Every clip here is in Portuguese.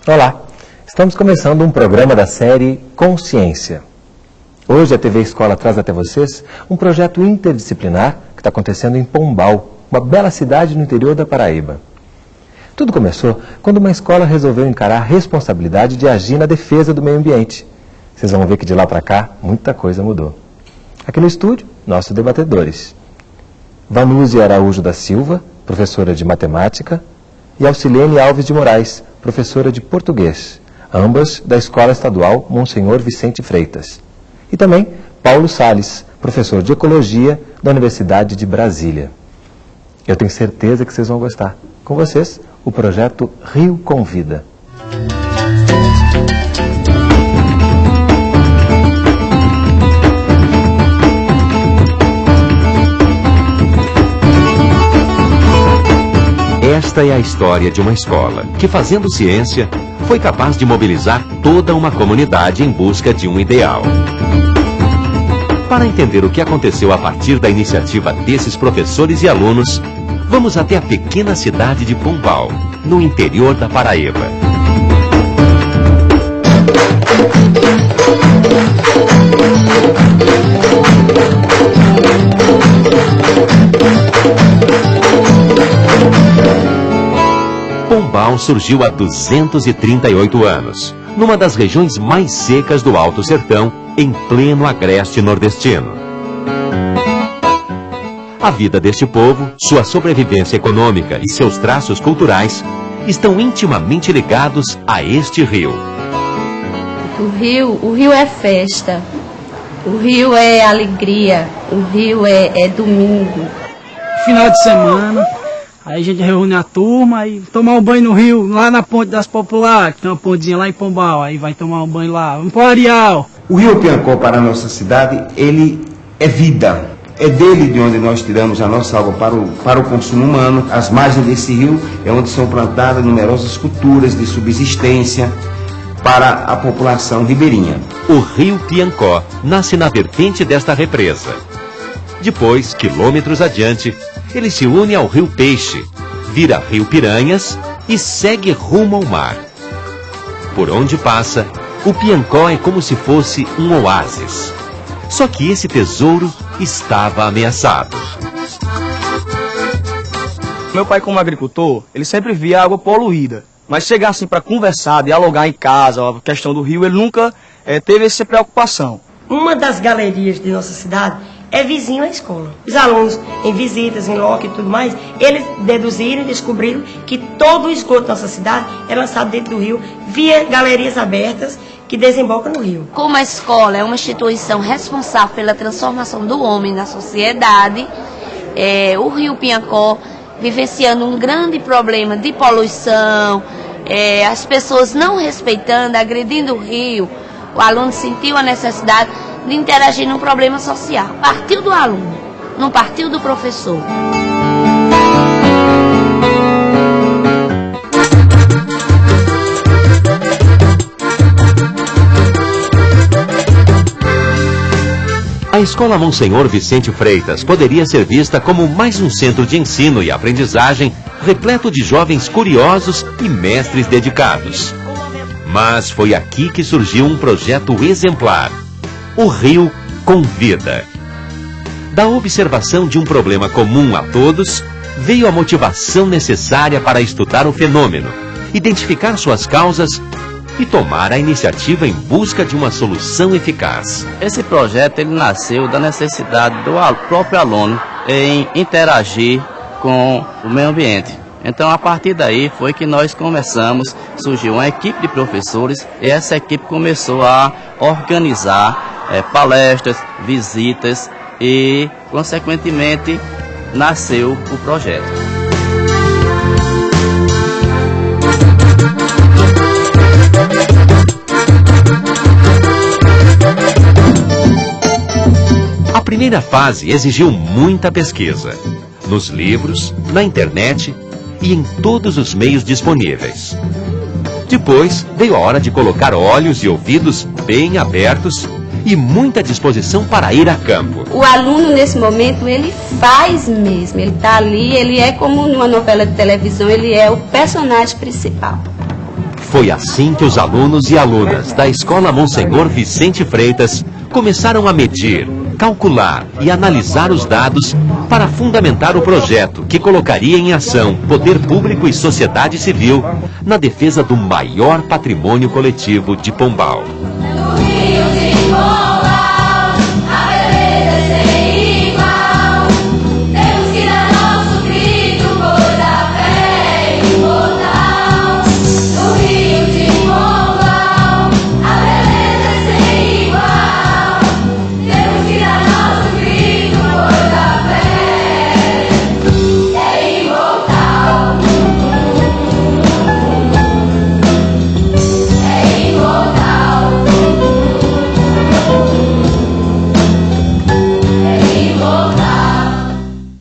Olá, estamos começando um programa da série Consciência. Hoje a TV Escola traz até vocês um projeto interdisciplinar que está acontecendo em Pombal, uma bela cidade no interior da Paraíba. Tudo começou quando uma escola resolveu encarar a responsabilidade de agir na defesa do meio ambiente. Vocês vão ver que de lá para cá muita coisa mudou. Aqui no estúdio, nossos debatedores. Vanúzia Araújo da Silva, professora de matemática, e Alcilene Alves de Moraes, professora de português, ambas da Escola Estadual Monsenhor Vicente Freitas. E também Paulo Salles, professor de ecologia da Universidade de Brasília. Eu tenho certeza que vocês vão gostar. Com vocês, o projeto Rio Convida. Esta é a história de uma escola que, fazendo ciência, foi capaz de mobilizar toda uma comunidade em busca de um ideal. Para entender o que aconteceu a partir da iniciativa desses professores e alunos, vamos até a pequena cidade de Pombal, no interior da Paraíba. Pombal surgiu há 238 anos, numa das regiões mais secas do Alto Sertão, em pleno agreste nordestino. A vida deste povo, sua sobrevivência econômica e seus traços culturais estão intimamente ligados a este rio. O rio é festa, o rio é alegria, o rio é domingo. Final de semana, aí a gente reúne a turma e tomar um banho no rio, lá na Ponte das Populares, que tem uma pontezinha lá em Pombal, aí vai tomar um banho lá, vamos para o Areal. O Rio Piancó para a nossa cidade, ele é vida. É dele de onde nós tiramos a nossa água para o consumo humano. As margens desse rio é onde são plantadas numerosas culturas de subsistência para a população ribeirinha. O Rio Piancó nasce na vertente desta represa. Depois, quilômetros adiante, ele se une ao Rio Peixe, vira Rio Piranhas e segue rumo ao mar. Por onde passa, o Piancó é como se fosse um oásis. Só que esse tesouro estava ameaçado. Meu pai, como agricultor, ele sempre via água poluída. Mas chegar assim para conversar, dialogar em casa, a questão do rio, ele nunca teve essa preocupação. Uma das galerias de nossa cidade é vizinho à escola. Os alunos, em visitas, em loco e tudo mais, eles deduziram e descobriram que todo o esgoto da nossa cidade é lançado dentro do rio via galerias abertas que desembocam no rio. Como a escola é uma instituição responsável pela transformação do homem na sociedade, o Rio Piancó vivenciando um grande problema de poluição, as pessoas não respeitando, agredindo o rio, o aluno sentiu a necessidade de interagir num problema social. Partiu do aluno, não partiu do professor. A Escola Monsenhor Vicente Freitas poderia ser vista como mais um centro de ensino e aprendizagem repleto de jovens curiosos e mestres dedicados. Mas foi aqui que surgiu um projeto exemplar. O Rio Convida. Da observação de um problema comum a todos, veio a motivação necessária para estudar o fenômeno, identificar suas causas e tomar a iniciativa em busca de uma solução eficaz. Esse projeto ele nasceu da necessidade do próprio aluno em interagir com o meio ambiente. Então, a partir daí foi que nós começamos, surgiu uma equipe de professores e essa equipe começou a organizar palestras, visitas e, consequentemente, nasceu o projeto. A primeira fase exigiu muita pesquisa. nos livros, na internet e em todos os meios disponíveis. Depois veio a hora de colocar olhos e ouvidos bem abertos e muita disposição para ir a campo. O aluno, nesse momento, ele faz mesmo. Ele está ali, ele é como numa novela de televisão, ele é o personagem principal. Foi assim que os alunos e alunas da Escola Monsenhor Vicente Freitas começaram a medir, calcular e analisar os dados para fundamentar o projeto que colocaria em ação poder público e sociedade civil na defesa do maior patrimônio coletivo de Pombal.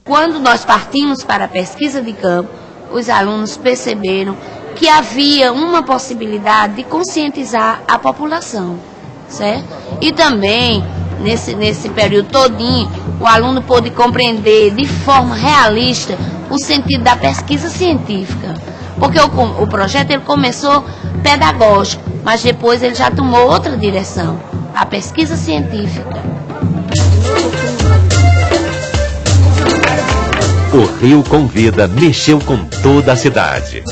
Quando nós partimos para a pesquisa de campo, os alunos perceberam que havia uma possibilidade de conscientizar a população, certo? E também, nesse período todinho, o aluno pôde compreender de forma realista o sentido da pesquisa científica. Porque o projeto ele começou pedagógico, mas depois ele já tomou outra direção, a pesquisa científica. O Rio Convida mexeu com toda a cidade.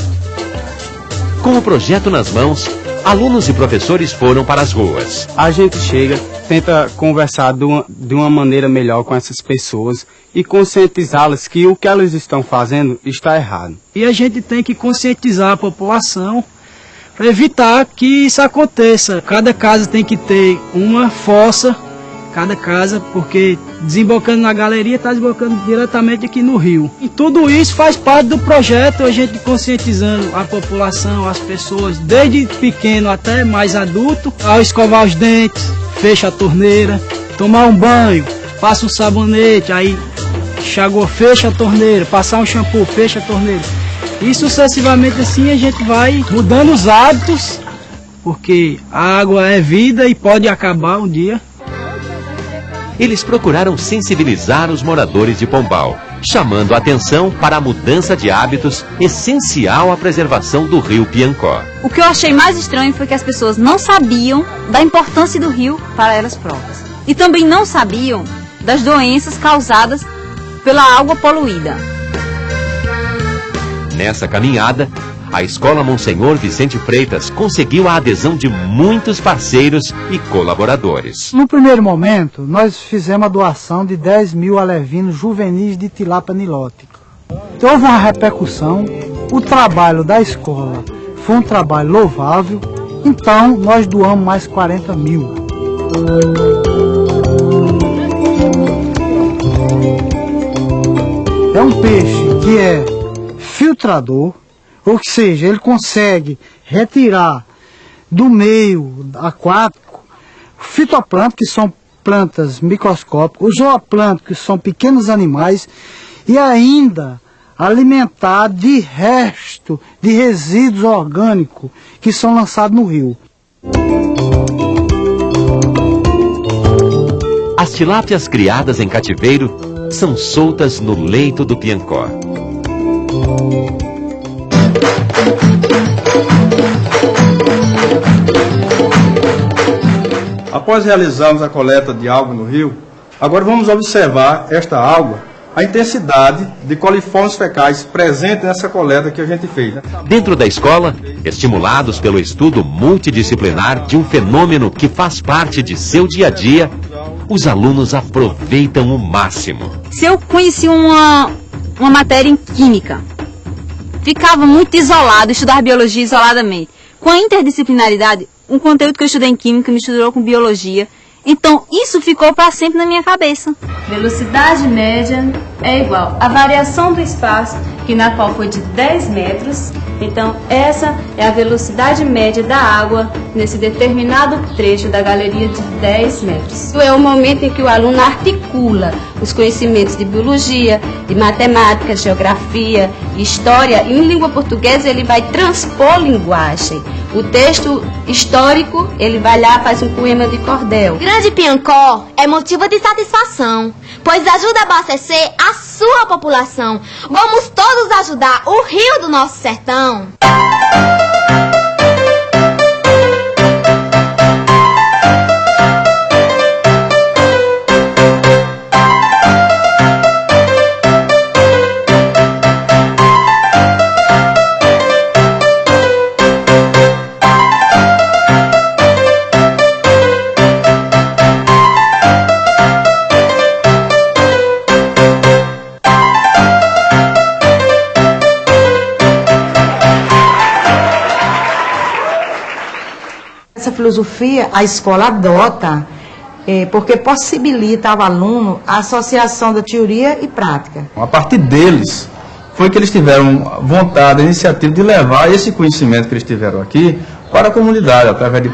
Com o projeto nas mãos, alunos e professores foram para as ruas. A gente chega, tenta conversar de uma maneira melhor com essas pessoas e conscientizá-las que o que elas estão fazendo está errado. E a gente tem que conscientizar a população para evitar que isso aconteça. Cada casa tem que ter uma fossa, cada casa, porque desembocando na galeria está desembocando diretamente aqui no rio. E tudo isso faz parte do projeto, a gente conscientizando a população, as pessoas, desde pequeno até mais adulto, ao escovar os dentes, fecha a torneira, tomar um banho, passa um sabonete, aí enxagou, fecha a torneira, passar um shampoo, fecha a torneira. E sucessivamente assim a gente vai mudando os hábitos, porque a água é vida e pode acabar um dia. Eles procuraram sensibilizar os moradores de Pombal, chamando a atenção para a mudança de hábitos essencial à preservação do rio Piancó. O que eu achei mais estranho foi que as pessoas não sabiam da importância do rio para elas próprias. E também não sabiam das doenças causadas pela água poluída. Nessa caminhada, a Escola Monsenhor Vicente Freitas conseguiu a adesão de muitos parceiros e colaboradores. No primeiro momento, nós fizemos a doação de 10 mil alevinos juvenis de tilápia nilótica. Houve uma repercussão, o trabalho da escola foi um trabalho louvável, então nós doamos mais 40 mil. É um peixe que é filtrador, ou seja, ele consegue retirar do meio aquático fitoplâncton, que são plantas microscópicas, os zooplâncton, que são pequenos animais, e ainda alimentar de resto de resíduos orgânicos que são lançados no rio. As tilápias criadas em cativeiro são soltas no leito do Piancó. Após realizarmos a coleta de água no rio, agora vamos observar esta água, a intensidade de coliformes fecais presente nessa coleta que a gente fez. Dentro da escola, estimulados pelo estudo multidisciplinar de um fenômeno que faz parte de seu dia a dia, os alunos aproveitam o máximo. Se eu conheci uma matéria em química, ficava muito isolado, estudar biologia isoladamente. Com a interdisciplinaridade, um conteúdo que eu estudei em química misturou com biologia, Então, isso ficou para sempre na minha cabeça. Velocidade média é igual à variação do espaço, que na qual foi de 10 metros. Então, essa é a velocidade média da água nesse determinado trecho da galeria de 10 metros. É o momento em que o aluno articula os conhecimentos de biologia, de matemática, geografia, história, e em língua portuguesa ele vai transpor linguagem. O texto histórico, ele vai lá, faz um poema de cordel. Grande Piancó é motivo de satisfação, pois ajuda a abastecer a sua população. Vamos todos ajudar o rio do nosso sertão. Essa filosofia a escola adota porque possibilita ao aluno a associação da teoria e prática. A partir deles, foi que eles tiveram vontade, a iniciativa de levar esse conhecimento que eles tiveram aqui para a comunidade, através de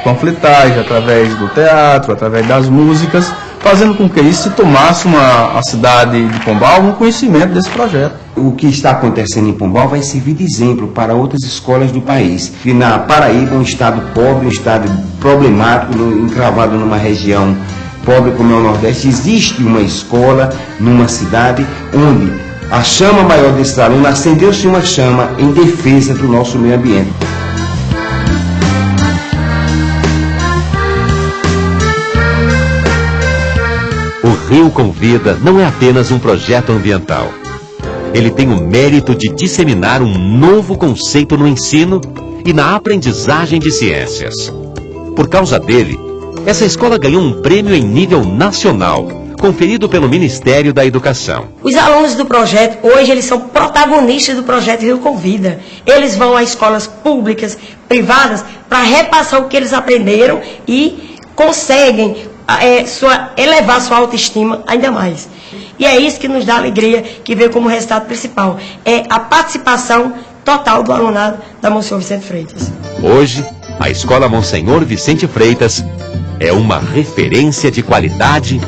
panfletagem, através do teatro, através das músicas, fazendo com que isso se tomasse a cidade de Pombal um conhecimento desse projeto. O que está acontecendo em Pombal vai servir de exemplo para outras escolas do país. E na Paraíba, um estado pobre, um estado problemático, encravado numa região pobre como é o Nordeste, existe uma escola numa cidade onde a chama maior desse aluno acendeu-se uma chama em defesa do nosso meio ambiente. O Rio com Vida não é apenas um projeto ambiental. Ele tem o mérito de disseminar um novo conceito no ensino e na aprendizagem de ciências. Por causa dele, essa escola ganhou um prêmio em nível nacional, conferido pelo Ministério da Educação. Os alunos do projeto, hoje, eles são protagonistas do projeto Rio com Vida. Eles vão a escolas públicas, privadas, para repassar o que eles aprenderam e conseguem elevar sua autoestima ainda mais. E é isso que nos dá alegria, que veio como resultado principal. É a participação total do alunado da Monsenhor Vicente Freitas. Hoje, a Escola Monsenhor Vicente Freitas é uma referência de qualidade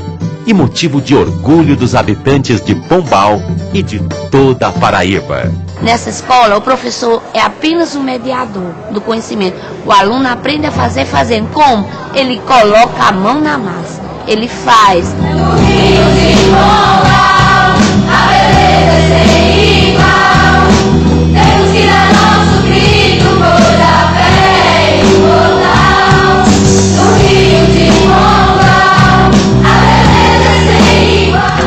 e motivo de orgulho dos habitantes de Pombal e de toda a Paraíba. Nessa escola, o professor é apenas um mediador do conhecimento. O aluno aprende a fazer fazendo. Como? Ele coloca a mão na massa. Ele faz. No Rio de Pombal, a beleza é sem igual. Temos que dar nosso grito por a fé e o mortal. No Rio de Pombal, a beleza é sem igual.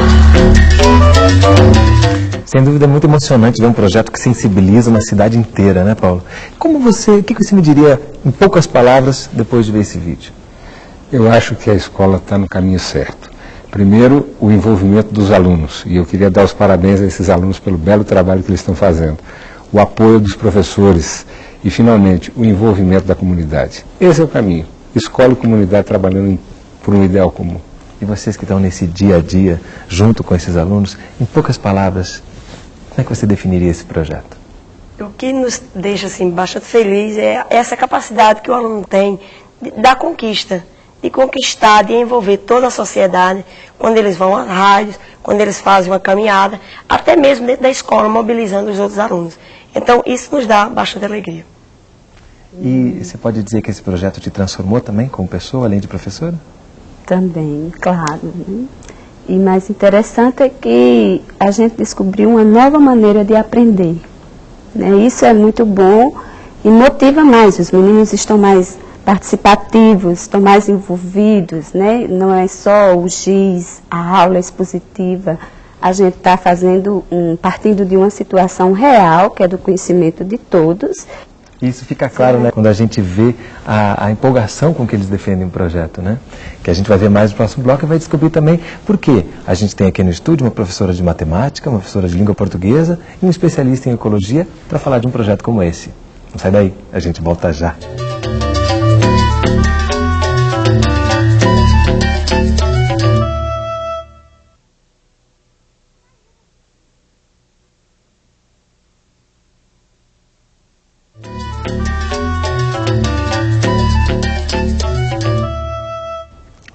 Sem dúvida é muito emocionante ver um projeto que sensibiliza uma cidade inteira, né, Paulo? O que você me diria em poucas palavras depois de ver esse vídeo? Eu acho que a escola está no caminho certo. Primeiro, o envolvimento dos alunos, e eu queria dar os parabéns a esses alunos pelo belo trabalho que eles estão fazendo. O apoio dos professores e, finalmente, o envolvimento da comunidade. Esse é o caminho. Escola e comunidade trabalhando por um ideal comum. E vocês que estão nesse dia a dia, junto com esses alunos, em poucas palavras, como é que você definiria esse projeto? O que nos deixa assim, bastante feliz é essa capacidade que o aluno tem da conquista. De conquistar, de envolver toda a sociedade, quando eles vão às rádios, quando eles fazem uma caminhada, até mesmo dentro da escola, mobilizando os outros alunos. Então, isso nos dá bastante alegria. E você pode dizer que esse projeto te transformou também como pessoa, além de professora? Também, claro. Né? E mais interessante é que a gente descobriu uma nova maneira de aprender. Né? Isso é muito bom e motiva mais. Os meninos estão mais participativos, estão mais envolvidos, né? Não é só o giz, a aula expositiva. A gente está partindo de uma situação real, que é do conhecimento de todos. Isso fica claro, né, quando a gente vê a empolgação com que eles defendem o projeto, né? Que a gente vai ver mais no próximo bloco e vai descobrir também por quê. A gente tem aqui no estúdio uma professora de matemática, uma professora de língua portuguesa e um especialista em ecologia para falar de um projeto como esse. Não sai daí, a gente volta já.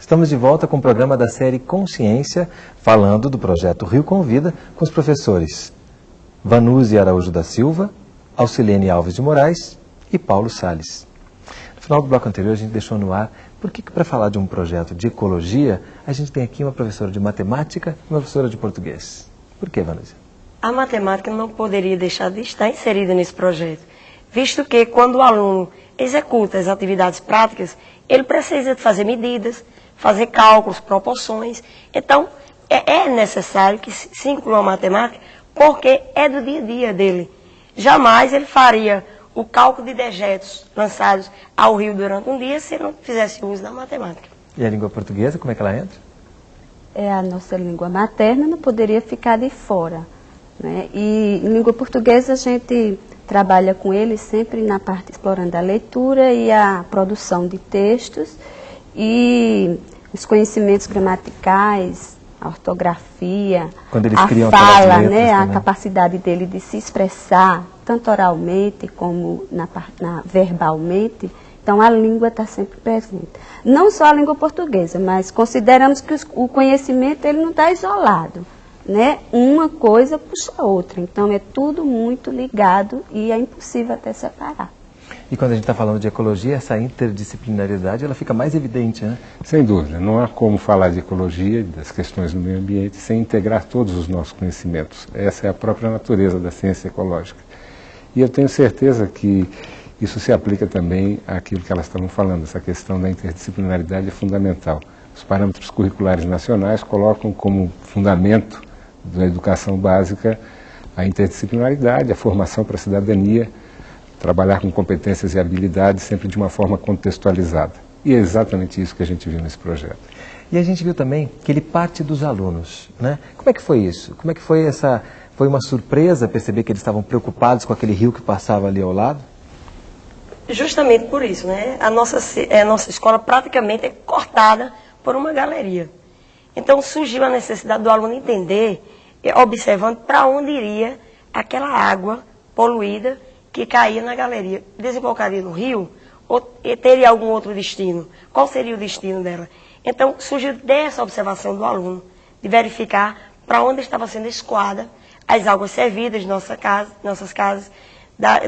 Estamos de volta com o programa da série Consciência, falando do projeto Rio Convida, com os professores Vanuzi Araújo da Silva, Alcilene Alves de Moraes e Paulo Salles. No final do bloco anterior a gente deixou no ar por que para falar de um projeto de ecologia, a gente tem aqui uma professora de matemática e uma professora de português. Por que, Vanuzi? A matemática não poderia deixar de estar inserida nesse projeto, visto que quando o aluno executa as atividades práticas, ele precisa de fazer medidas, fazer cálculos, proporções. Então, é necessário que se inclua a matemática, porque é do dia a dia dele. Jamais ele faria o cálculo de dejetos lançados ao rio durante um dia se ele não fizesse uso da matemática. E a língua portuguesa, como é que ela entra? É a nossa língua materna, não poderia ficar de fora, né? E em língua portuguesa a gente trabalha com ele sempre na parte explorando a leitura e a produção de textos e os conhecimentos gramaticais, a ortografia, a fala, né, a capacidade dele de se expressar, tanto oralmente como verbalmente. Então, a língua está sempre presente. Não só a língua portuguesa, mas consideramos que o conhecimento ele não está isolado, né? Uma coisa puxa a outra. Então, é tudo muito ligado e é impossível até separar. E quando a gente está falando de ecologia, essa interdisciplinaridade ela fica mais evidente, né? Sem dúvida. Não há como falar de ecologia, das questões do meio ambiente, sem integrar todos os nossos conhecimentos. Essa é a própria natureza da ciência ecológica. E eu tenho certeza que isso se aplica também àquilo que elas estavam falando. Essa questão da interdisciplinaridade é fundamental. Os parâmetros curriculares nacionais colocam como fundamento da educação básica a interdisciplinaridade, a formação para a cidadania, trabalhar com competências e habilidades sempre de uma forma contextualizada. E é exatamente isso que a gente viu nesse projeto. E a gente viu também que ele parte dos alunos, né? Como é que foi isso? Como é que foi essa... Foi uma surpresa perceber que eles estavam preocupados com aquele rio que passava ali ao lado? Justamente por isso, né? A nossa escola praticamente é cortada por uma galeria. Então surgiu a necessidade do aluno entender, observando para onde iria aquela água poluída que caía na galeria. Desembocaria no rio ou teria algum outro destino? Qual seria o destino dela? Então surgiu dessa observação do aluno, de verificar para onde estava sendo escoada as águas servidas de nossas casas,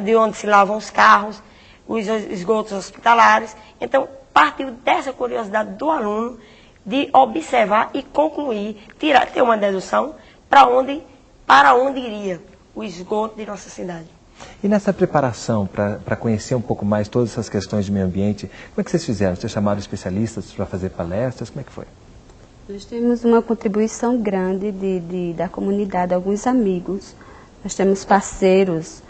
de onde se lavam os carros, os esgotos hospitalares. Então, partiu dessa curiosidade do aluno de observar e concluir, ter uma dedução para onde iria o esgoto de nossa cidade. E nessa preparação para conhecer um pouco mais todas essas questões de meio ambiente, como é que vocês fizeram? Vocês chamaram especialistas para fazer palestras? Como é que foi? Nós temos uma contribuição grande da comunidade, alguns amigos. Nós temos parceiros,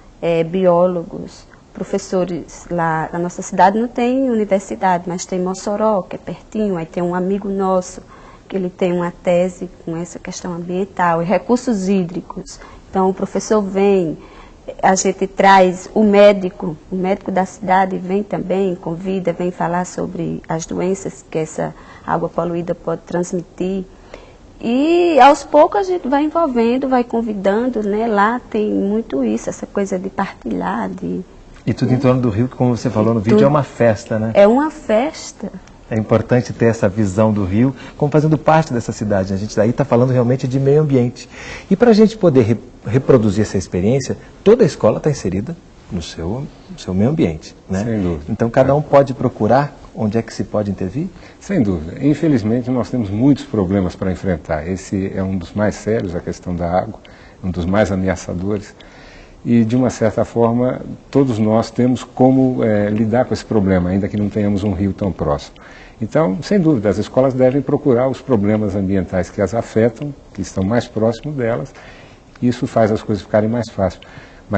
biólogos, professores lá. Na nossa cidade não tem universidade, mas tem Mossoró, que é pertinho. Aí tem um amigo nosso, que ele tem uma tese com essa questão ambiental e recursos hídricos. Então o professor vem, a gente traz o médico da cidade vem também, convida, vem falar sobre as doenças que essa água poluída pode transmitir. E aos poucos a gente vai envolvendo, vai convidando, né? Lá tem muito isso, essa coisa de partilhar. E tudo em torno do rio, que como você falou no vídeo, é uma festa, né? É uma festa. É importante ter essa visão do rio como fazendo parte dessa cidade. A gente daí está falando realmente de meio ambiente. E para a gente poder reproduzir essa experiência, toda a escola está inserida no seu meio ambiente, né? Sem dúvida. Então cada um pode procurar onde é que se pode intervir? Sem dúvida. Infelizmente nós temos muitos problemas para enfrentar. Esse é um dos mais sérios, a questão da água, um dos mais ameaçadores. E, de uma certa forma, todos nós temos como lidar com esse problema, ainda que não tenhamos um rio tão próximo. Então, sem dúvida, as escolas devem procurar os problemas ambientais que as afetam, que estão mais próximos delas, e isso faz as coisas ficarem mais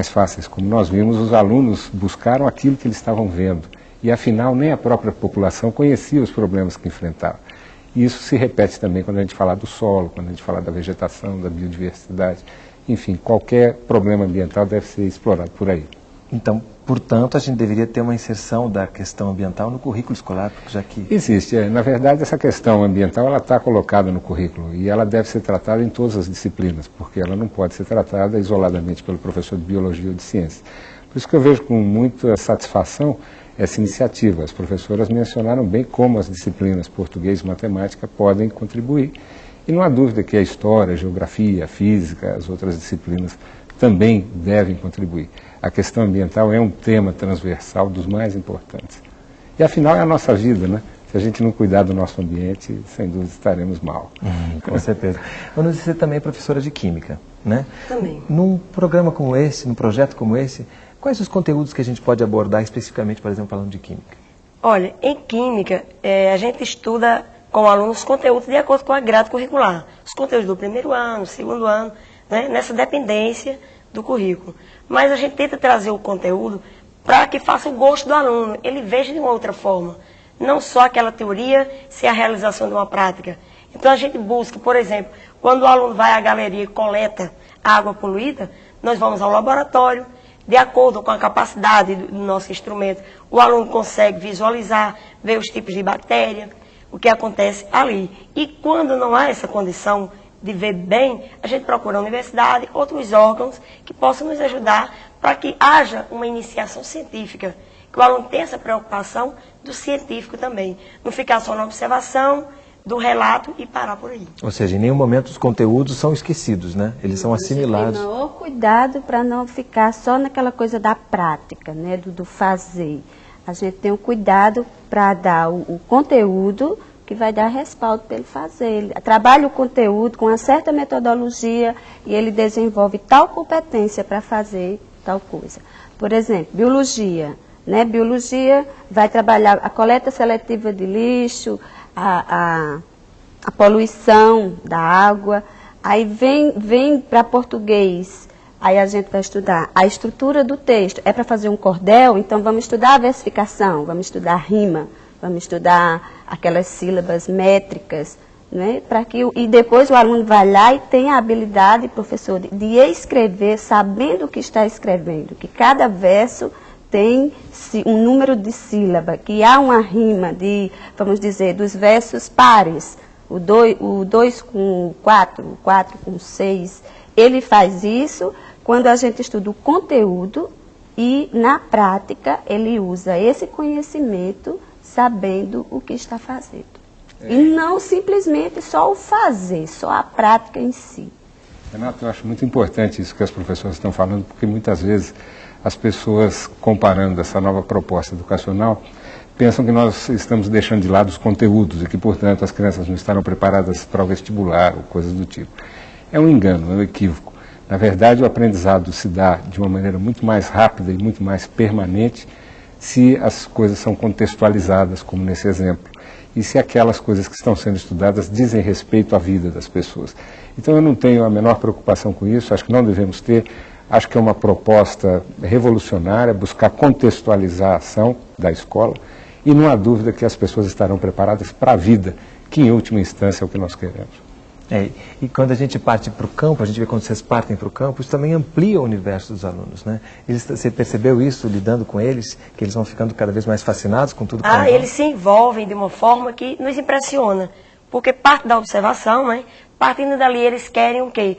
fáceis. Como nós vimos, os alunos buscaram aquilo que eles estavam vendo, e afinal nem a própria população conhecia os problemas que enfrentava. E isso se repete também quando a gente fala do solo, quando a gente fala da vegetação, da biodiversidade. Enfim, qualquer problema ambiental deve ser explorado por aí. Então, portanto, a gente deveria ter uma inserção da questão ambiental no currículo escolar, já que... Existe. Na verdade, essa questão ambiental ela está colocada no currículo e ela deve ser tratada em todas as disciplinas, porque ela não pode ser tratada isoladamente pelo professor de biologia ou de ciência. Por isso que eu vejo com muita satisfação essa iniciativa. As professoras mencionaram bem como as disciplinas português e matemática podem contribuir. E não há dúvida que a história, a geografia, a física, as outras disciplinas também devem contribuir. A questão ambiental é um tema transversal dos mais importantes. E afinal é a nossa vida, né? Se a gente não cuidar do nosso ambiente, sem dúvida estaremos mal. Com certeza. Ana, você também é professora de Química, né? Também. Num programa como esse, num projeto como esse, quais os conteúdos que a gente pode abordar especificamente, por exemplo, falando de Química? Olha, em Química, a gente estuda com alunos os conteúdos de acordo com a grade curricular. Os conteúdos do primeiro ano, segundo ano, né, nessa dependência do currículo. Mas a gente tenta trazer o conteúdo para que faça o gosto do aluno, ele veja de uma outra forma. Não só aquela teoria, sem a realização de uma prática. Então a gente busca, por exemplo, quando o aluno vai à galeria e coleta água poluída, nós vamos ao laboratório, de acordo com a capacidade do nosso instrumento, o aluno consegue visualizar, ver os tipos de bactéria, o que acontece ali. E quando não há essa condição de ver bem, a gente procura a universidade, outros órgãos que possam nos ajudar para que haja uma iniciação científica, que o aluno tenha essa preocupação do científico também, não ficar só na observação do relato e parar por aí. Ou seja, em nenhum momento os conteúdos são esquecidos, né? Eles são assimilados. Tem maior cuidado para não ficar só naquela coisa da prática, né? Do fazer. A gente tem um cuidado para dar o conteúdo que vai dar respaldo para ele fazer. Ele trabalha o conteúdo com uma certa metodologia e ele desenvolve tal competência para fazer tal coisa. Por exemplo, biologia. Né? Biologia vai trabalhar a coleta seletiva de lixo, a poluição da água. Aí vem para português, aí a gente vai estudar a estrutura do texto. É para fazer um cordel, então vamos estudar a versificação, vamos estudar a rima, vamos estudar aquelas sílabas métricas, né? E depois o aluno vai lá e tem a habilidade, professor, de escrever, sabendo o que está escrevendo, que cada verso tem um número de sílaba, que há uma rima de, vamos dizer, dos versos pares, o 2 com 4, o 4 com 6. Ele faz isso quando a gente estuda o conteúdo e, na prática, ele usa esse conhecimento sabendo o que está fazendo. E não simplesmente só o fazer, só a prática em si. Renato, eu acho muito importante isso que as professoras estão falando, porque muitas vezes as pessoas, comparando essa nova proposta educacional, pensam que nós estamos deixando de lado os conteúdos e que, portanto, as crianças não estarão preparadas para o vestibular ou coisas do tipo. É um engano, é um equívoco. Na verdade, o aprendizado se dá de uma maneira muito mais rápida e muito mais permanente se as coisas são contextualizadas, como nesse exemplo, e se aquelas coisas que estão sendo estudadas dizem respeito à vida das pessoas. Então, eu não tenho a menor preocupação com isso, acho que não devemos ter. Acho que é uma proposta revolucionária, buscar contextualizar a ação da escola, e não há dúvida que as pessoas estarão preparadas para a vida, que em última instância é o que nós queremos. E quando a gente parte para o campo, a gente vê quando vocês partem para o campo, isso também amplia o universo dos alunos, né? Você percebeu isso lidando com eles, que eles vão ficando cada vez mais fascinados com tudo que eles se envolvem de uma forma que nos impressiona, porque parte da observação, né? Partindo dali eles querem o quê?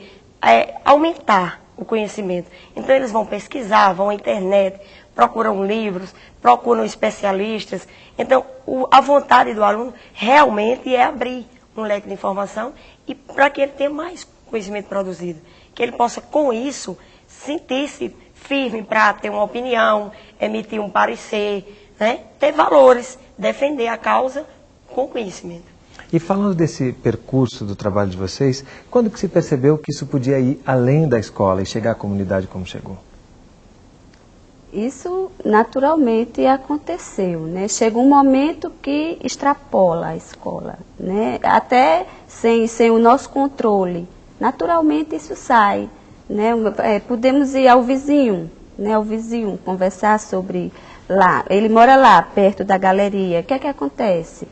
Aumentar o conhecimento. Então eles vão pesquisar, vão à internet, procuram livros, procuram especialistas. Então a vontade do aluno realmente é abrir um leque de informação e para que ele tenha mais conhecimento produzido. Que ele possa, com isso, sentir-se firme para ter uma opinião, emitir um parecer, né? Ter valores, defender a causa com conhecimento. E falando desse percurso do trabalho de vocês, quando que se percebeu que isso podia ir além da escola e chegar à comunidade como chegou? Isso naturalmente aconteceu, né? Chega um momento que extrapola a escola, né? Até sem o nosso controle. Naturalmente isso sai, né? Podemos ir ao vizinho, né? Ao vizinho, conversar sobre lá. Ele mora lá, perto da galeria. O que é que acontece?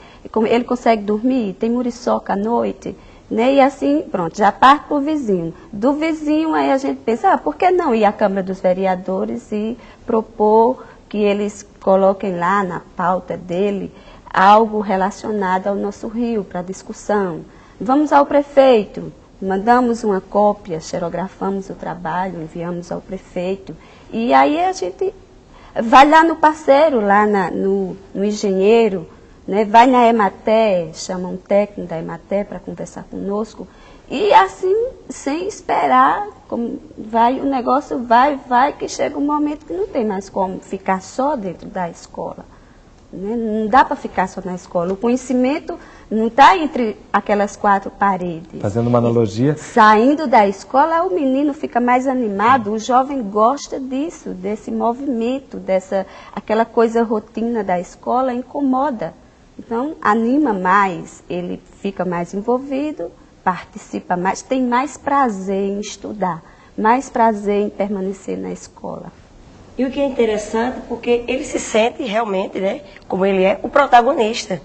Ele consegue dormir? Tem muriçoca à noite? Né? E assim, pronto, já parte para o vizinho. Do vizinho, aí a gente pensa, por que não ir à Câmara dos Vereadores e propor que eles coloquem lá na pauta dele algo relacionado ao nosso rio, para discussão. Vamos ao prefeito, mandamos uma cópia, xerografamos o trabalho, enviamos ao prefeito. E aí a gente vai lá no parceiro, lá no engenheiro, né? Vai na Emater, chama um técnico da Emater para conversar conosco. E assim, sem esperar, como o negócio vai, que chega um momento que não tem mais como ficar só dentro da escola. Né? Não dá para ficar só na escola. O conhecimento não está entre aquelas quatro paredes. Fazendo uma analogia. Saindo da escola, o menino fica mais animado, o jovem gosta disso, desse movimento, aquela coisa rotina da escola incomoda. Então, anima mais, ele fica mais envolvido, participa mais, tem mais prazer em estudar, mais prazer em permanecer na escola. E o que é interessante, porque ele se sente realmente, né, como ele é, o protagonista.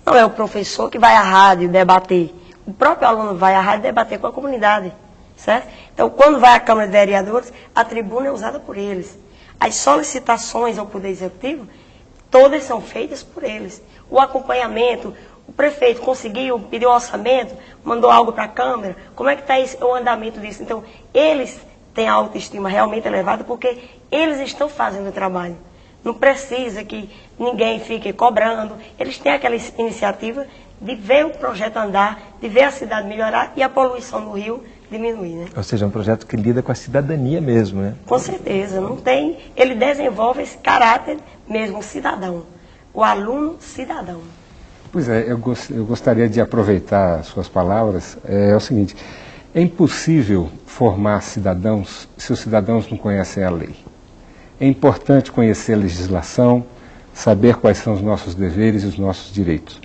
Não é o professor que vai à rádio debater, o próprio aluno vai à rádio debater com a comunidade, certo? Então, quando vai à Câmara de Vereadores, a tribuna é usada por eles. As solicitações ao Poder Executivo, todas são feitas por eles. O acompanhamento, o prefeito conseguiu, pediu orçamento, mandou algo para a Câmara, como é que está o andamento disso? Então, eles têm a autoestima realmente elevada porque eles estão fazendo o trabalho. Não precisa que ninguém fique cobrando. Eles têm aquela iniciativa de ver o projeto andar, de ver a cidade melhorar e a poluição no rio diminuir, né? Ou seja, é um projeto que lida com a cidadania mesmo, né? Com certeza, não tem. Ele desenvolve esse caráter mesmo cidadão. O aluno cidadão. Pois é, eu gostaria de aproveitar as suas palavras. É o seguinte, é impossível formar cidadãos se os cidadãos não conhecem a lei. É importante conhecer a legislação, saber quais são os nossos deveres e os nossos direitos.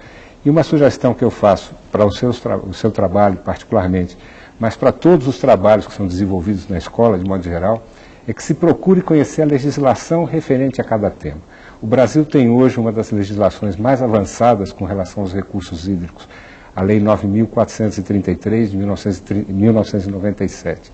E uma sugestão que eu faço para o seu trabalho particularmente, mas para todos os trabalhos que são desenvolvidos na escola, de modo geral, é que se procure conhecer a legislação referente a cada tema. O Brasil tem hoje uma das legislações mais avançadas com relação aos recursos hídricos, a Lei 9.433 de 1997.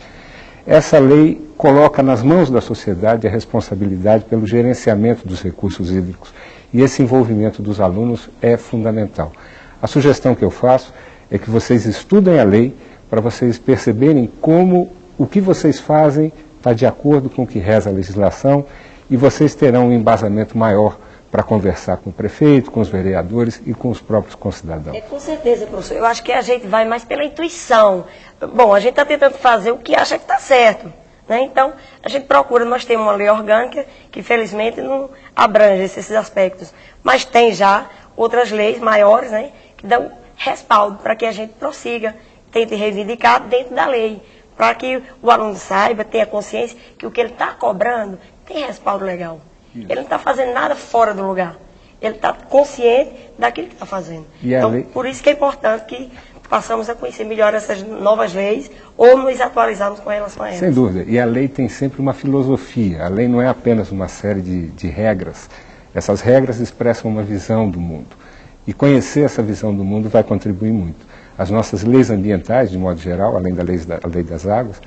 Essa lei coloca nas mãos da sociedade a responsabilidade pelo gerenciamento dos recursos hídricos e esse envolvimento dos alunos é fundamental. A sugestão que eu faço é que vocês estudem a lei para vocês perceberem como o que vocês fazem está de acordo com o que reza a legislação e vocês terão um embasamento maior para conversar com o prefeito, com os vereadores e com os próprios concidadãos. Com certeza, professor. Eu acho que a gente vai mais pela intuição. Bom, a gente está tentando fazer o que acha que está certo, né? Então, a gente procura, nós temos uma lei orgânica que, felizmente, não abrange esses aspectos. Mas tem já outras leis maiores, né, que dão respaldo para que a gente prossiga, tente reivindicar dentro da lei, para que o aluno saiba, tenha consciência que o que ele está cobrando tem respaldo legal. Isso. Ele não está fazendo nada fora do lugar. Ele está consciente daquilo que está fazendo. Então, por isso que é importante que passamos a conhecer melhor essas novas leis ou nos atualizarmos com relação a elas. Sem dúvida. E a lei tem sempre uma filosofia. A lei não é apenas uma série de regras. Essas regras expressam uma visão do mundo. E conhecer essa visão do mundo vai contribuir muito. As nossas leis ambientais, de modo geral, além da lei das águas,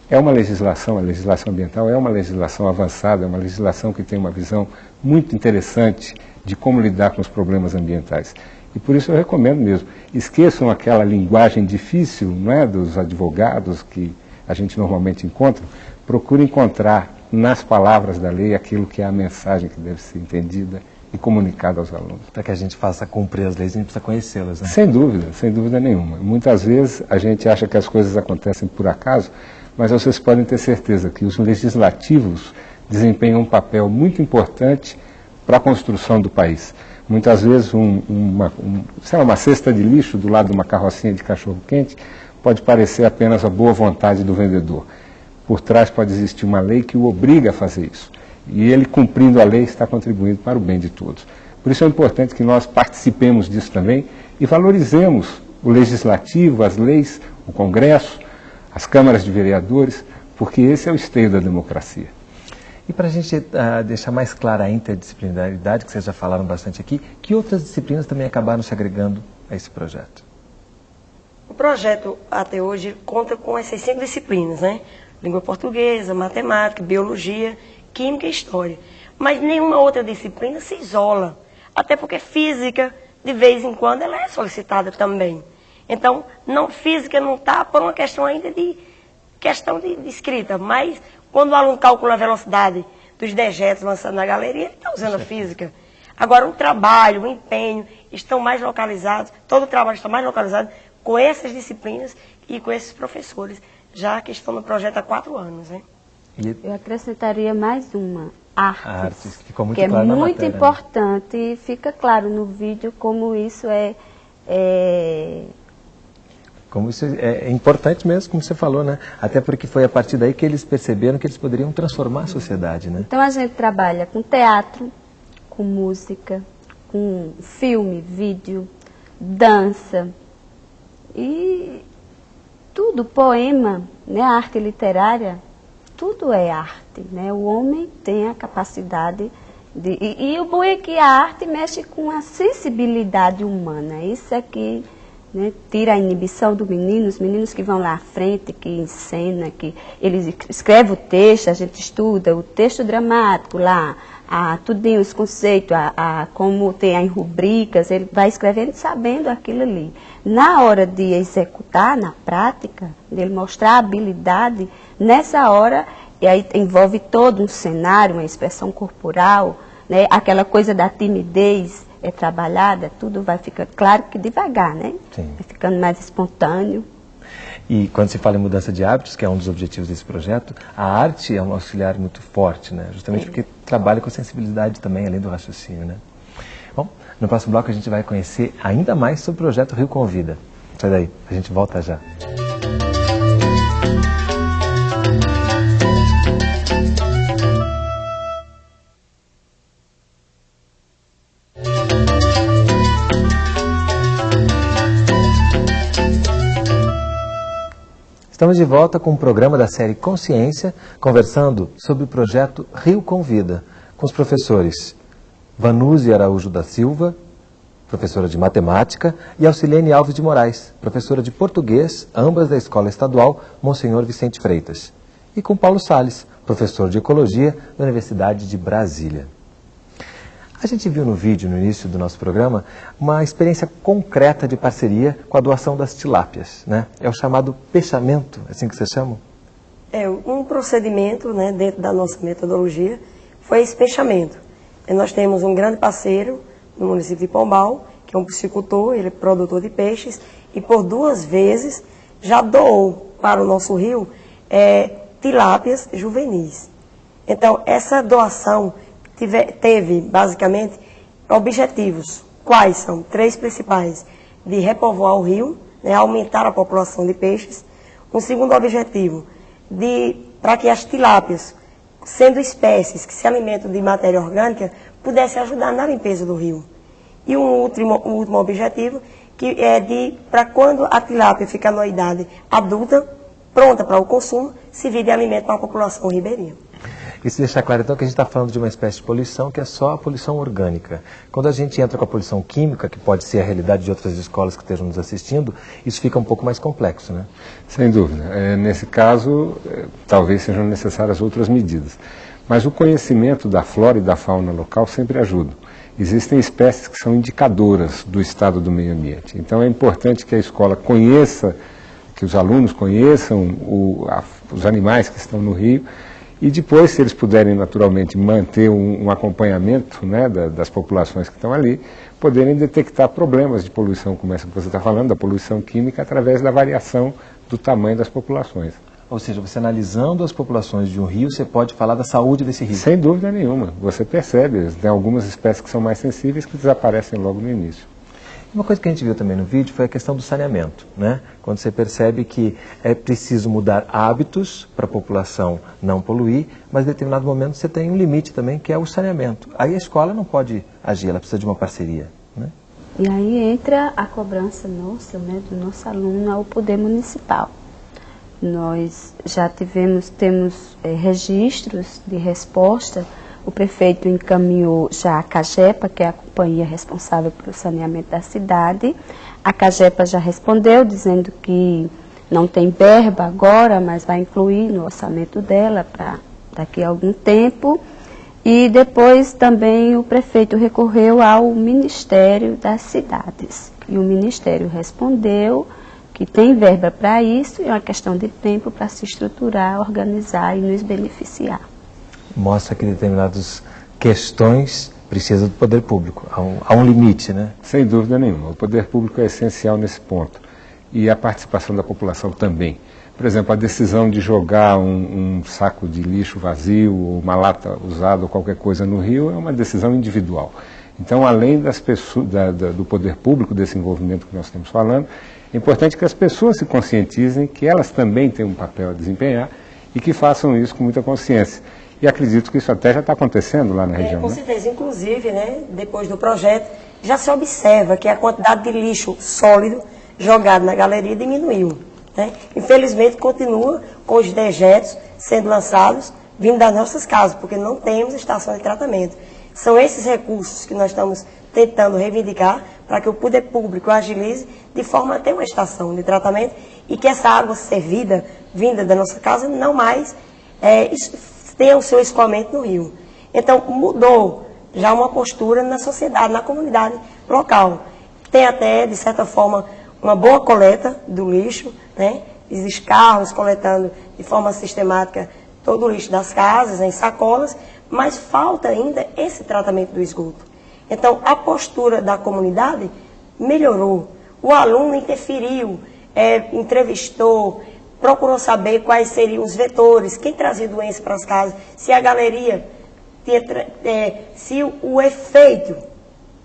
é uma legislação, a legislação ambiental é uma legislação avançada, é uma legislação que tem uma visão muito interessante de como lidar com os problemas ambientais. E por isso eu recomendo mesmo, esqueçam aquela linguagem difícil, não é, dos advogados que a gente normalmente encontra, procure encontrar nas palavras da lei aquilo que é a mensagem que deve ser entendida e comunicada aos alunos. Para que a gente faça cumprir as leis, a gente precisa conhecê-las, né? Sem dúvida nenhuma. Muitas vezes a gente acha que as coisas acontecem por acaso, mas vocês podem ter certeza que os legislativos desempenham um papel muito importante para a construção do país. Muitas vezes uma cesta de lixo do lado de uma carrocinha de cachorro-quente pode parecer apenas a boa vontade do vendedor. Por trás pode existir uma lei que o obriga a fazer isso. E ele, cumprindo a lei, está contribuindo para o bem de todos. Por isso é importante que nós participemos disso também e valorizemos o legislativo, as leis, o Congresso, as câmaras de vereadores, porque esse é o esteio da democracia. E para a gente deixar mais clara a interdisciplinaridade, que vocês já falaram bastante aqui, que outras disciplinas também acabaram se agregando a esse projeto? O projeto, até hoje, conta com essas 5 disciplinas, né? Língua portuguesa, matemática, biologia, química e história. Mas nenhuma outra disciplina se isola. Até porque física, de vez em quando, ela é solicitada também. Então, física não está por uma questão ainda de escrita, mas quando o aluno calcula a velocidade dos dejetos lançados na galeria, ele está usando a física. Agora, o trabalho, o empenho estão mais localizados, todo o trabalho está mais localizado com essas disciplinas e com esses professores, já que estão no projeto há 4 anos. Né? Eu acrescentaria mais uma, artes, que ficou muito que claro é na muito matéria, importante, e fica claro no vídeo como isso Como isso é importante mesmo, como você falou, né? Até porque foi a partir daí que eles perceberam que eles poderiam transformar a sociedade, né? Então a gente trabalha com teatro, com música, com filme, vídeo, dança e tudo, poema, né? A arte literária, tudo é arte, né? O homem tem a capacidade de... E o bom é que a arte mexe com a sensibilidade humana, isso é que... Né, tira a inibição do menino, os meninos que vão lá à frente, que encenam, que eles escrevem o texto, a gente estuda o texto dramático lá, tudinho, os conceitos, como tem as rubricas, ele vai escrevendo sabendo aquilo ali. Na hora de executar, na prática, dele mostrar a habilidade, nessa hora, e aí envolve todo um cenário, uma expressão corporal, né, aquela coisa da timidez, é trabalhada, tudo vai ficando, claro que devagar, né? Sim. Vai ficando mais espontâneo. E quando se fala em mudança de hábitos, que é um dos objetivos desse projeto, a arte é um auxiliar muito forte, né? Justamente porque trabalha com sensibilidade também, além do raciocínio, né? Bom, no próximo bloco a gente vai conhecer ainda mais sobre o projeto Rio Convida. Sai daí, a gente volta já. Estamos de volta com o programa da série Consciência, conversando sobre o projeto Rio Convida, com os professores Vanúzia Araújo da Silva, professora de Matemática, e Alcilene Alves de Moraes, professora de Português, ambas da Escola Estadual Monsenhor Vicente Freitas. E com Paulo Salles, professor de Ecologia da Universidade de Brasília. A gente viu no vídeo, no início do nosso programa, uma experiência concreta de parceria com a doação das tilápias, né? É o chamado peixamento, assim que vocês chamam? É, um procedimento, né, dentro da nossa metodologia foi esse peixamento. Nós temos um grande parceiro no município de Pombal, que é um piscicultor, ele é produtor de peixes, e por 2 vezes já doou para o nosso rio tilápias juvenis. Então, essa doação teve, basicamente, objetivos. Quais são? 3 principais. De repovoar o rio, né, aumentar a população de peixes. Um segundo objetivo, para que as tilápias, sendo espécies que se alimentam de matéria orgânica, pudessem ajudar na limpeza do rio. E um último objetivo, que é para quando a tilápia ficar na idade adulta, pronta para o consumo, servir de alimento para a população ribeirinha. Isso deixa claro, então, que a gente está falando de uma espécie de poluição que é só a poluição orgânica. Quando a gente entra com a poluição química, que pode ser a realidade de outras escolas que estejam nos assistindo, isso fica um pouco mais complexo, né? Sem dúvida. Nesse caso, talvez sejam necessárias outras medidas. Mas o conhecimento da flora e da fauna local sempre ajuda. Existem espécies que são indicadoras do estado do meio ambiente. Então é importante que a escola conheça, que os alunos conheçam os animais que estão no rio, e depois, se eles puderem naturalmente manter um acompanhamento, né, das populações que estão ali, poderem detectar problemas de poluição, como essa que você está falando, da poluição química, através da variação do tamanho das populações. Ou seja, você analisando as populações de um rio, você pode falar da saúde desse rio. Sem dúvida nenhuma. Você percebe, tem algumas espécies que são mais sensíveis que desaparecem logo no início. Uma coisa que a gente viu também no vídeo foi a questão do saneamento, né? Quando você percebe que é preciso mudar hábitos para a população não poluir, mas em determinado momento você tem um limite também, que é o saneamento. Aí a escola não pode agir, ela precisa de uma parceria, né? E aí entra a cobrança nossa, né, do nosso aluno ao poder municipal. Nós já temos registros de resposta. O prefeito encaminhou já a CAGEPA, que é a companhia responsável pelo saneamento da cidade. A CAGEPA já respondeu, dizendo que não tem verba agora, mas vai incluir no orçamento dela para daqui a algum tempo. E depois também o prefeito recorreu ao Ministério das Cidades. E o Ministério respondeu que tem verba para isso e é uma questão de tempo para se estruturar, organizar e nos beneficiar. Mostra que determinadas questões precisam do poder público. Há um limite, né? Sem dúvida nenhuma. O poder público é essencial nesse ponto. E a participação da população também. Por exemplo, a decisão de jogar um saco de lixo vazio, ou uma lata usada ou qualquer coisa no rio, é uma decisão individual. Então, além das pessoas, do poder público, desse envolvimento que nós estamos falando, é importante que as pessoas se conscientizem que elas também têm um papel a desempenhar e que façam isso com muita consciência. E acredito que isso até já está acontecendo lá na região. Com certeza, inclusive, né, depois do projeto, já se observa que a quantidade de lixo sólido jogado na galeria diminuiu. Né? Infelizmente, continua com os dejetos sendo lançados vindo das nossas casas, porque não temos estação de tratamento. São esses recursos que nós estamos tentando reivindicar para que o poder público agilize de forma a ter uma estação de tratamento e que essa água servida, vinda da nossa casa, não mais tenha o seu escoamento no rio. Então, mudou já uma postura na sociedade, na comunidade local. Tem até, de certa forma, uma boa coleta do lixo, né? Existem carros coletando de forma sistemática todo o lixo das casas, em sacolas, mas falta ainda esse tratamento do esgoto. Então, a postura da comunidade melhorou. O aluno interferiu, entrevistou, procurou saber quais seriam os vetores, quem trazia doença para as casas, se a galeria, se o efeito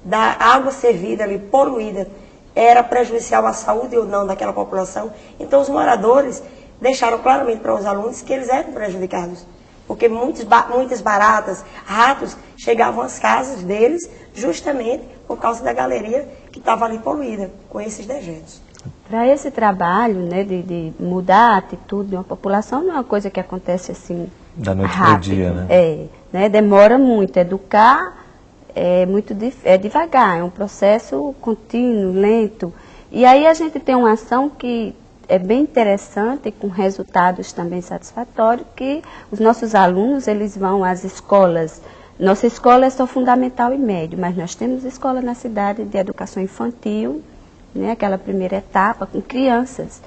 da água servida ali, poluída, era prejudicial à saúde ou não daquela população. Então, os moradores deixaram claramente para os alunos que eles eram prejudicados, porque muitas baratas, ratos, chegavam às casas deles justamente por causa da galeria que estava ali poluída com esses dejetos. Para esse trabalho, né, de mudar a atitude de uma população, não é uma coisa que acontece assim da noite rápido. Para o dia, né? Né, demora muito. Educar é devagar, é um processo contínuo, lento. E aí a gente tem uma ação que é bem interessante, com resultados também satisfatórios, que os nossos alunos, eles vão às escolas. Nossa escola é só fundamental e médio, mas nós temos escola na cidade de educação infantil, né, aquela primeira etapa, com crianças.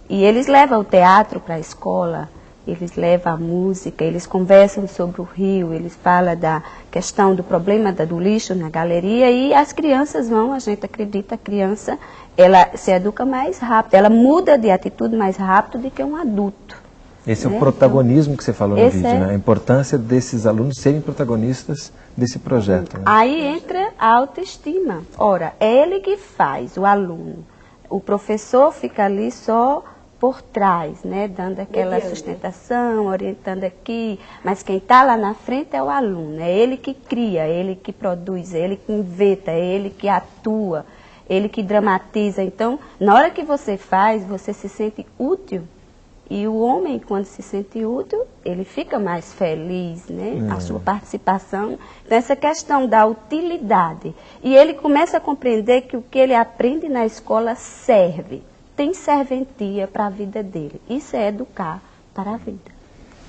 E eles levam o teatro para a escola, eles levam a música, eles conversam sobre o rio, eles falam da questão do problema do lixo na galeria, e as crianças vão, a gente acredita, a criança, ela se educa mais rápido, ela muda de atitude mais rápido do que um adulto. Esse é o protagonismo que você falou no vídeo, né? A importância desses alunos serem protagonistas desse projeto. Né? Aí entra a autoestima. Ora, é ele que faz, o aluno. O professor fica ali só por trás, né? Dando aquela sustentação, orientando aqui. Mas quem está lá na frente é o aluno. É ele que cria, é ele que produz, é ele que inventa, é ele que atua, ele que dramatiza. Então, na hora que você faz, você se sente útil. E o homem, quando se sente útil, ele fica mais feliz, né? A sua participação. Então, essa questão da utilidade. E ele começa a compreender que o que ele aprende na escola serve. Tem serventia para a vida dele. Isso é educar para a vida.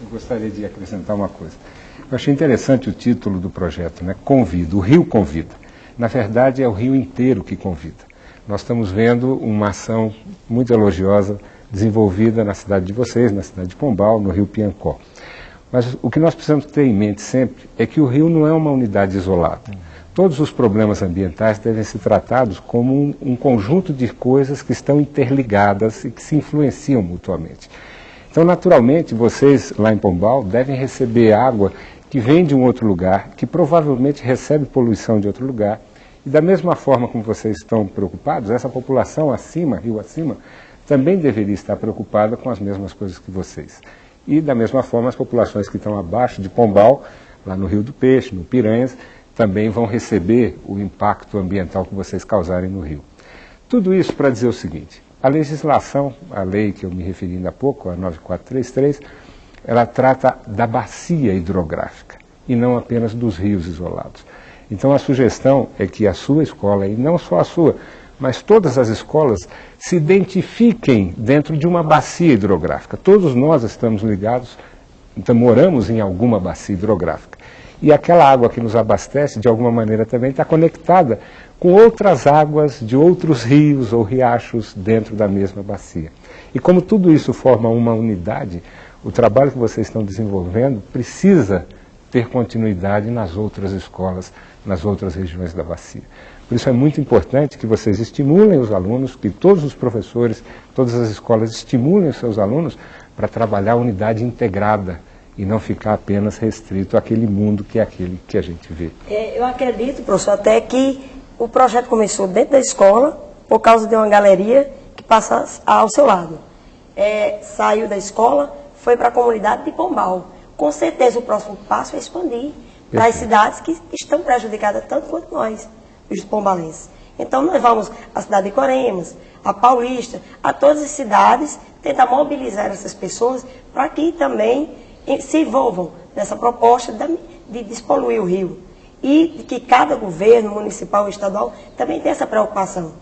Eu gostaria de acrescentar uma coisa. Eu achei interessante o título do projeto, né? Convida, o rio convida. Na verdade, é o rio inteiro que convida. Nós estamos vendo uma ação muito elogiosa desenvolvida na cidade de vocês, na cidade de Pombal, no rio Piancó. Mas o que nós precisamos ter em mente sempre é que o rio não é uma unidade isolada. Todos os problemas ambientais devem ser tratados como um conjunto de coisas que estão interligadas e que se influenciam mutuamente. Então, naturalmente, vocês lá em Pombal devem receber água que vem de um outro lugar, que provavelmente recebe poluição de outro lugar. E da mesma forma como vocês estão preocupados, essa população acima, rio acima, também deveria estar preocupada com as mesmas coisas que vocês. E, da mesma forma, as populações que estão abaixo de Pombal, lá no Rio do Peixe, no Piranhas, também vão receber o impacto ambiental que vocês causarem no rio. Tudo isso para dizer o seguinte: a legislação, a lei que eu me referi ainda há pouco, a 9433, ela trata da bacia hidrográfica e não apenas dos rios isolados. Então, a sugestão é que a sua escola, e não só a sua, mas todas as escolas se identifiquem dentro de uma bacia hidrográfica. Todos nós estamos ligados, então moramos em alguma bacia hidrográfica. E aquela água que nos abastece, de alguma maneira também está conectada com outras águas de outros rios ou riachos dentro da mesma bacia. E como tudo isso forma uma unidade, o trabalho que vocês estão desenvolvendo precisa ter continuidade nas outras escolas, nas outras regiões da bacia. Por isso é muito importante que vocês estimulem os alunos, que todos os professores, todas as escolas estimulem os seus alunos para trabalhar a unidade integrada e não ficar apenas restrito àquele mundo que é aquele que a gente vê. Eu acredito, professor, até que o projeto começou dentro da escola por causa de uma galeria que passa ao seu lado. Saiu da escola, foi para a comunidade de Pombal. Com certeza o próximo passo é expandir para as cidades que estão prejudicadas tanto quanto nós, os pombalenses. Então nós vamos à cidade de Coremas, a Paulista, a todas as cidades, tentar mobilizar essas pessoas para que também se envolvam nessa proposta de despoluir o rio. E que cada governo municipal ou estadual também tenha essa preocupação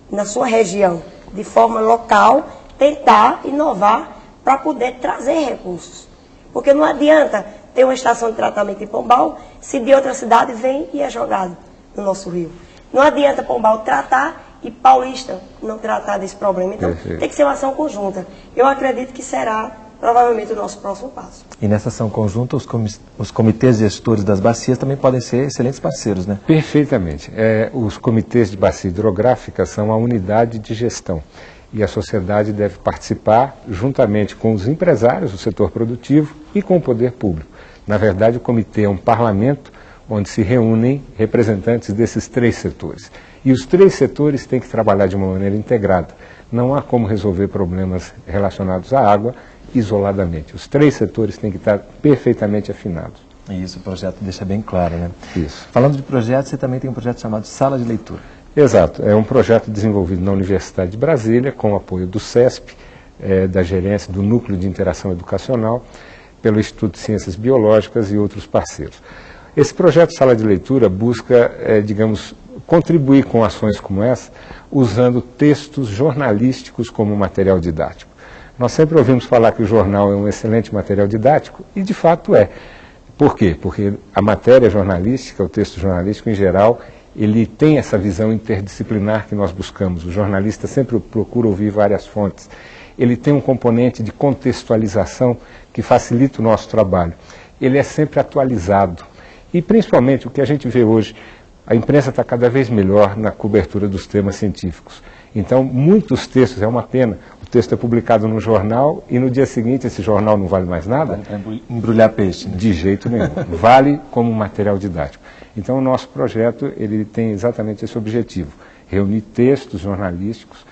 na sua região, de forma local, tentar inovar para poder trazer recursos. Porque não adianta ter uma estação de tratamento em Pombal se de outra cidade vem e é jogado no nosso rio. Não adianta Pombal tratar e Paulista não tratar desse problema. Então tem que ser uma ação conjunta. Eu acredito que será provavelmente o nosso próximo passo. E nessa ação conjunta, os comitês gestores das bacias também podem ser excelentes parceiros, né? Perfeitamente. Os comitês de bacia hidrográfica são a unidade de gestão. E a sociedade deve participar juntamente com os empresários do setor produtivo e com o poder público. Na verdade, o comitê é um parlamento onde se reúnem representantes desses três setores. E os três setores têm que trabalhar de uma maneira integrada. Não há como resolver problemas relacionados à água isoladamente. Os três setores têm que estar perfeitamente afinados. Isso, o projeto deixa bem claro, né? Isso. Falando de projetos, você também tem um projeto chamado Sala de Leitura. Exato, é um projeto desenvolvido na Universidade de Brasília, com o apoio do CESP, da gerência do Núcleo de Interação Educacional, pelo Instituto de Ciências Biológicas e outros parceiros. Esse projeto Sala de Leitura busca, digamos, contribuir com ações como essa, usando textos jornalísticos como material didático. Nós sempre ouvimos falar que o jornal é um excelente material didático, e de fato é. Por quê? Porque a matéria jornalística, o texto jornalístico em geral, ele tem essa visão interdisciplinar que nós buscamos. O jornalista sempre procura ouvir várias fontes. Ele tem um componente de contextualização que facilita o nosso trabalho. Ele é sempre atualizado. E principalmente o que a gente vê hoje, a imprensa está cada vez melhor na cobertura dos temas científicos. Então, muitos textos, é uma pena, o texto é publicado no jornal e no dia seguinte esse jornal não vale mais nada? Vale para embrulhar peixe, né? De jeito nenhum. Vale como material didático. Então, o nosso projeto ele tem exatamente esse objetivo, reunir textos jornalísticos,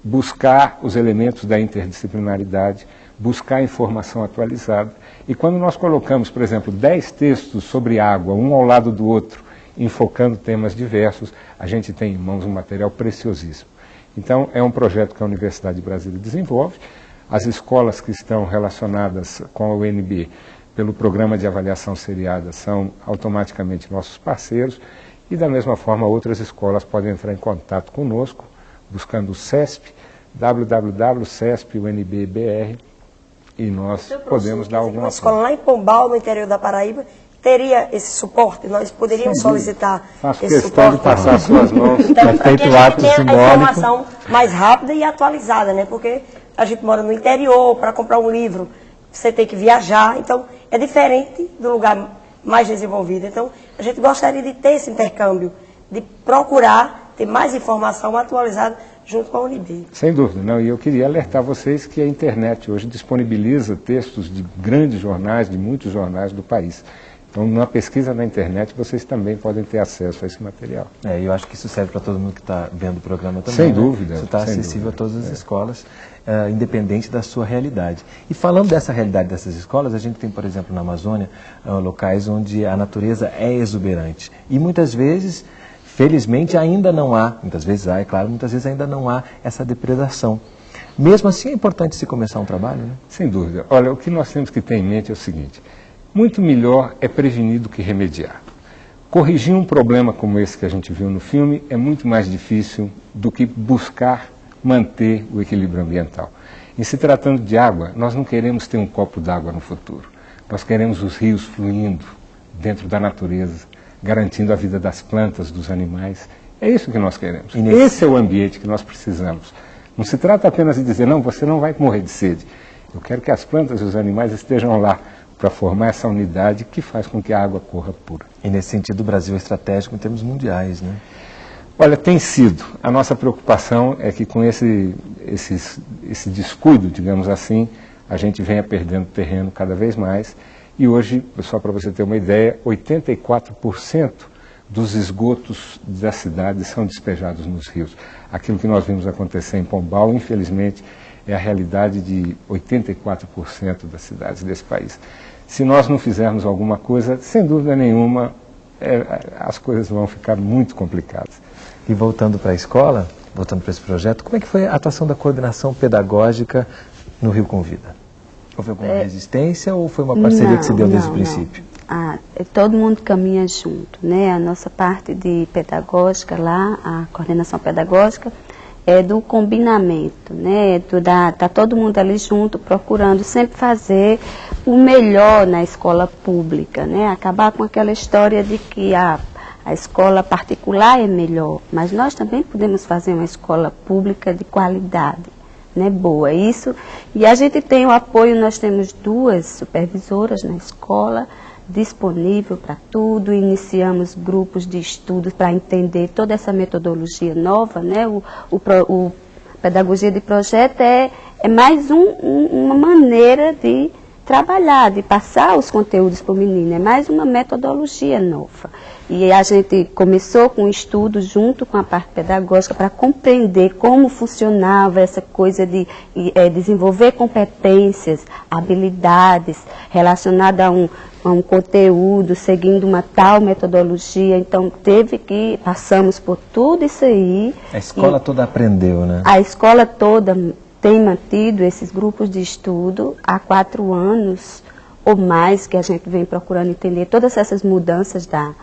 buscar os elementos da interdisciplinaridade, buscar informação atualizada. E quando nós colocamos, por exemplo, 10 textos sobre água, um ao lado do outro, enfocando temas diversos, a gente tem em mãos um material preciosíssimo. Então, é um projeto que a Universidade de Brasília desenvolve. As escolas que estão relacionadas com a UNB pelo programa de avaliação seriada são automaticamente nossos parceiros e, da mesma forma, outras escolas podem entrar em contato conosco, buscando o CESP, www.cesp.unb.br, e nós podemos dar alguma uma escola lá em Pombal, no interior da Paraíba, teria esse suporte? Nós poderíamos solicitar esse suporte? De passar as suas mãos. Então, para que a gente tenha a informação mais rápida e atualizada, né? Porque a gente mora no interior, para comprar um livro, você tem que viajar, então é diferente do lugar mais desenvolvido. Então, a gente gostaria de ter esse intercâmbio, de procurar ter mais informação atualizada junto com a UNB. Sem dúvida, não. E eu queria alertar vocês que a internet hoje disponibiliza textos de grandes jornais, de muitos jornais do país. Então, numa pesquisa na internet, vocês também podem ter acesso a esse material. E eu acho que isso serve para todo mundo que está vendo o programa também. Sem dúvida. Isso está acessível a todas as escolas, independente da sua realidade. E falando dessa realidade dessas escolas, a gente tem, por exemplo, na Amazônia, locais onde a natureza é exuberante. E muitas vezes, felizmente, ainda não há, muitas vezes há, é claro, muitas vezes ainda não há essa depredação. Mesmo assim, é importante se começar um trabalho, né? Sem dúvida. Olha, o que nós temos que ter em mente é o seguinte: muito melhor é prevenir do que remediar. Corrigir um problema como esse que a gente viu no filme é muito mais difícil do que buscar manter o equilíbrio ambiental. Em se tratando de água, nós não queremos ter um copo d'água no futuro. Nós queremos os rios fluindo dentro da natureza, garantindo a vida das plantas, dos animais. É isso que nós queremos. Esse é o ambiente que nós precisamos. Não se trata apenas de dizer, não, você não vai morrer de sede. Eu quero que as plantas e os animais estejam lá para formar essa unidade que faz com que a água corra pura. E nesse sentido o Brasil é estratégico em termos mundiais, né? Olha, tem sido. A nossa preocupação é que com esse descuido, digamos assim, a gente venha perdendo terreno cada vez mais. E hoje, só para você ter uma ideia, 84% dos esgotos da cidade são despejados nos rios. Aquilo que nós vimos acontecer em Pombal, infelizmente, é a realidade de 84% das cidades desse país. Se nós não fizermos alguma coisa, sem dúvida nenhuma, as coisas vão ficar muito complicadas. E voltando para a escola, voltando para esse projeto, como é que foi a atuação da coordenação pedagógica no Rio Convida? Houve alguma resistência ou foi uma parceria que se deu desde o princípio? Todo mundo caminha junto, né? A nossa parte de pedagógica lá, a coordenação pedagógica, é do combinamento, né? Tá todo mundo ali junto, procurando sempre fazer o melhor na escola pública, né? Acabar com aquela história de que a escola particular é melhor, mas nós também podemos fazer uma escola pública de qualidade, né? Boa, isso. E a gente tem o apoio, nós temos 2 supervisoras na escola, disponível para tudo, iniciamos grupos de estudos para entender toda essa metodologia nova, né? O pedagogia de projeto é mais uma maneira de trabalhar, de passar os conteúdos para o menino, é mais uma metodologia nova. E a gente começou com um estudo junto com a parte pedagógica para compreender como funcionava essa coisa de desenvolver competências, habilidades relacionadas a um conteúdo, seguindo uma tal metodologia. Então, passamos por tudo isso aí. A escola toda aprendeu, né? A escola toda tem mantido esses grupos de estudo há 4 anos ou mais que a gente vem procurando entender todas essas mudanças da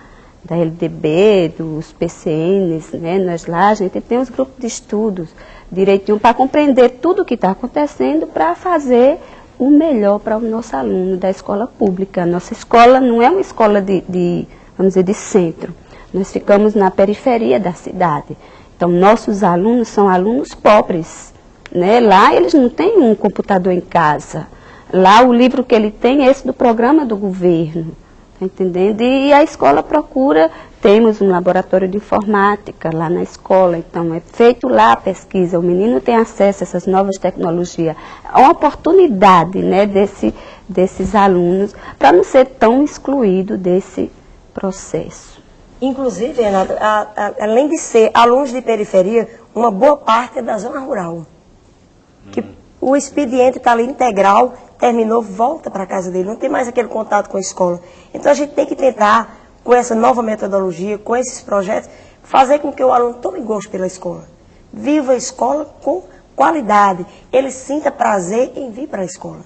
LDB, dos PCNs, né? A gente tem os grupos de estudos direitinho para compreender tudo o que está acontecendo para fazer o melhor para o nosso aluno da escola pública. Nossa escola não é uma escola vamos dizer, de centro. Nós ficamos na periferia da cidade. Então, nossos alunos são alunos pobres, né? Lá eles não têm um computador em casa. Lá o livro que ele tem é esse do programa do governo. Tá entendendo? E a escola procura, temos um laboratório de informática lá na escola, então é feito lá a pesquisa, o menino tem acesso a essas novas tecnologias. É uma oportunidade, né, desses alunos para não ser tão excluído desse processo. Inclusive, Renata, além de ser alunos de periferia, uma boa parte é da zona rural. Que o expediente está ali integral, terminou, volta para a casa dele, não tem mais aquele contato com a escola. Então a gente tem que tentar, com essa nova metodologia, com esses projetos, fazer com que o aluno tome gosto pela escola. Viva a escola com qualidade, ele sinta prazer em vir para a escola.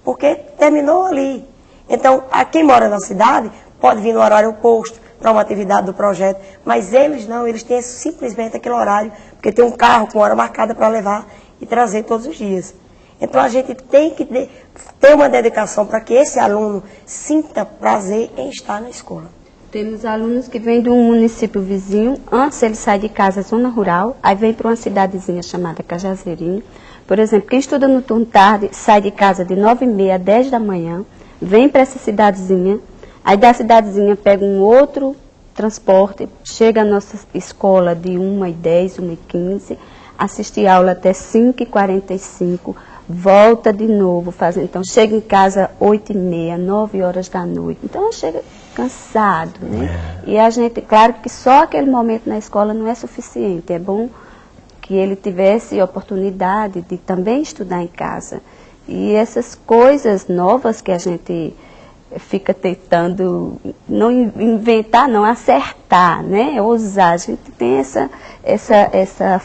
Porque terminou ali. Então, quem mora na cidade pode vir no horário oposto, para uma atividade do projeto, mas eles não, eles têm simplesmente aquele horário, porque tem um carro com hora marcada para levar e trazer todos os dias. Então a gente tem que ter uma dedicação para que esse aluno sinta prazer em estar na escola. Temos alunos que vêm de um município vizinho, antes ele sai de casa, zona rural, aí vem para uma cidadezinha chamada Cajazeirinho. Por exemplo, quem estuda no turno tarde, sai de casa de 9h30 a 10 da manhã, vem para essa cidadezinha, aí da cidadezinha pega um outro transporte, chega à nossa escola de 1h10, 1h15, assiste aula até 5h45, volta de novo, então chega em casa 8h30, 9 horas da noite. Então chega cansado, né? E a gente, claro que só aquele momento na escola não é suficiente, é bom que ele tivesse oportunidade de também estudar em casa. E essas coisas novas que a gente fica tentando não inventar, não acertar, né? Ousar, a gente tem essa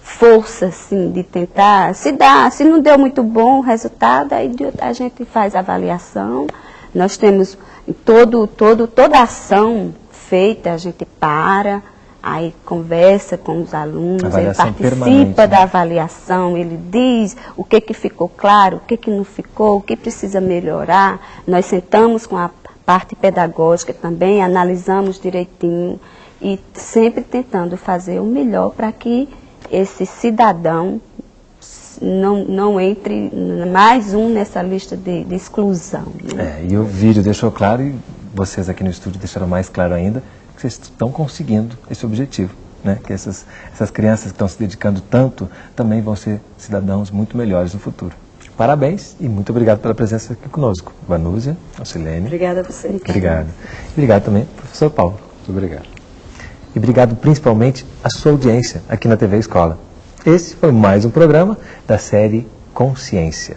força, assim, de tentar, se não deu muito bom o resultado, aí a gente faz avaliação, nós temos toda ação feita, a gente aí conversa com os alunos, ele participa da avaliação, ele diz o que ficou claro, o que não ficou, o que precisa melhorar, nós sentamos com a parte pedagógica também, analisamos direitinho e sempre tentando fazer o melhor para que esse cidadão não entre mais um nessa lista de exclusão. Né? E o vídeo deixou claro, e vocês aqui no estúdio deixaram mais claro ainda, que vocês estão conseguindo esse objetivo. Né? Que essas crianças que estão se dedicando tanto também vão ser cidadãos muito melhores no futuro. Parabéns e muito obrigado pela presença aqui conosco. Vanúzia, Alcilene. Obrigada a você. Obrigado. Obrigado também, professor Paulo. Muito obrigado. E obrigado principalmente à sua audiência aqui na TV Escola. Esse foi mais um programa da série Consciência.